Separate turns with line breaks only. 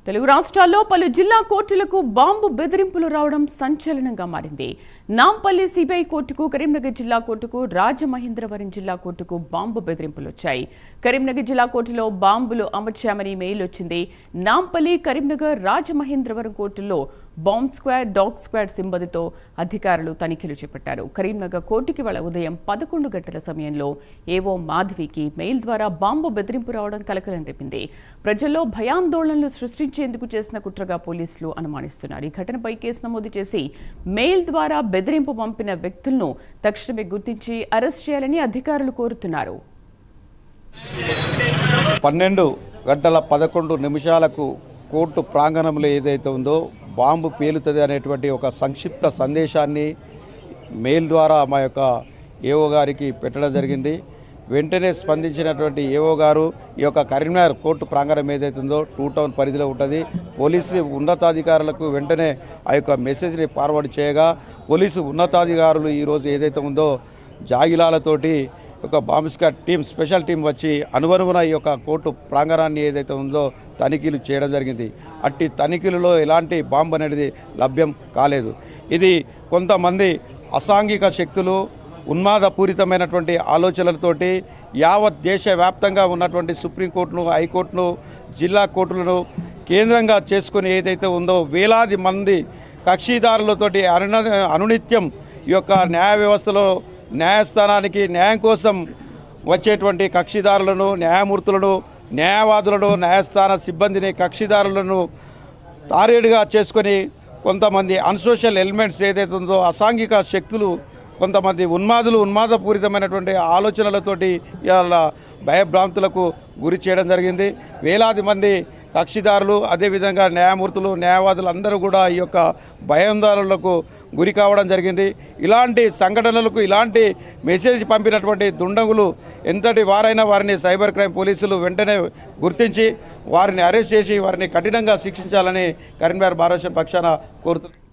తెలుగు రాష్ట్రాల్లో పలు జిల్లా కోర్టులకు బాంబు బెదిరింపులు రావడం సంచలనంగా మారింది. నాంపల్లి సిబిఐ కోర్టుకు, కరీంనగర్ జిల్లా కోర్టుకు, రాజమహేంద్రవరం జిల్లా కోర్టుకు బాంబు బెదిరింపులు వచ్చాయి. కరీంనగర్ జిల్లా కోర్టులో బాంబులు అమర్చామని మెయిల్ వచ్చింది. నాంపల్లి, కరీంనగర్, రాజమహేంద్రవరం కోర్టుల్లో బాంబ్ స్క్వాడ్, డాగ్ స్క్వాడ్ సిబ్బందితో అధికారులు తనిఖీలు చేపట్టారు. కరీంనగర్ కోర్టుకి వాళ్ళ ఉదయం 11 గంటల సమయంలో ఏవో మాధవికి మెయిల్ ద్వారా బాంబు బెదిరింపు రావడం కలకలం రేపింది. ప్రజల్లో భయాందోళనలు సృష్టించేందుకు చేసిన కుట్రగా పోలీసులు అనుమానిస్తున్నారు. ఈ ఘటనపై కేసు నమోదు చేసి మెయిల్ ద్వారా బెదిరింపు పంపిన వ్యక్తులను తక్షణమే గుర్తించి అరెస్ట్ చేయాలని అధికారులు కోరుతున్నారు.
12:11 కోర్టు ప్రాంగణంలో ఏదైతే ఉందో బాంబు పేలుతుంది అనేటువంటి ఒక సంక్షిప్త సందేశాన్ని మెయిల్ ద్వారా మా యొక్క ఏఓ గారికి పెట్టడం జరిగింది. వెంటనే స్పందించినటువంటి ఏఓ గారు ఈ యొక్క కరీంనగర్ కోర్టు ప్రాంగణం ఏదైతే ఉందో 2 టౌన్ పరిధిలో ఉంటుంది. పోలీసు ఉన్నతాధికారులకు వెంటనే ఆ యొక్క మెసేజ్ని ఫార్వర్డ్ చేయగా పోలీసు ఉన్నతాధికారులు ఈరోజు ఏదైతే ఉందో జాగిలాలతోటి ఒక bomb squad team, special team వచ్చి అనువనుగున ఈ యొక్క కోర్టు ప్రాంగణాన్ని ఏదైతే ఉందో తనిఖీలు చేయడం జరిగింది. అట్టి తనిఖీలలో ఎలాంటి బాంబు అనేది లభ్యం కాలేదు. ఇది కొంతమంది అసాంఘిక శక్తులు ఉన్మాదపూరితమైనటువంటి ఆలోచనలతోటి యావత్ దేశవ్యాప్తంగా ఉన్నటువంటి సుప్రీంకోర్టును, హైకోర్టును, జిల్లా కోర్టులను కేంద్రంగా చేసుకుని ఏదైతే ఉందో వేలాది మంది కక్షిదారులతోటి అనునిత్యం ఈ యొక్క న్యాయ వ్యవస్థలో న్యాయస్థానానికి న్యాయం కోసం వచ్చేటువంటి కక్షిదారులను, న్యాయమూర్తులను, న్యాయవాదులను, న్యాయస్థాన సిబ్బందిని, కక్షిదారులను టార్గెట్గా చేసుకొని కొంతమంది అన్సోషల్ ఎలిమెంట్స్ ఏదైతే ఉందో అసాంఘిక శక్తులు, కొంతమంది ఉన్మాదపూరితమైనటువంటి ఆలోచనలతోటి ఇవాళ భయభ్రాంతులకు గురి చేయడం జరిగింది. వేలాది మంది కక్షిదారులు, అదేవిధంగా న్యాయమూర్తులు, న్యాయవాదులు అందరూ కూడా ఈ యొక్క భయాందోళనలకు గురి కావడం జరిగింది. ఇలాంటి సంఘటనలకు, ఇలాంటి మెసేజ్ పంపినటువంటి దుండగులు ఎంతటి వారైనా వారిని సైబర్ క్రైమ్ పోలీసులు వెంటనే గుర్తించి వారిని అరెస్ట్ చేసి వారిని కఠినంగా శిక్షించాలని కరీంనగర్ బార్ అసోసియేషన్ పక్షాన కోరుతున్నారు.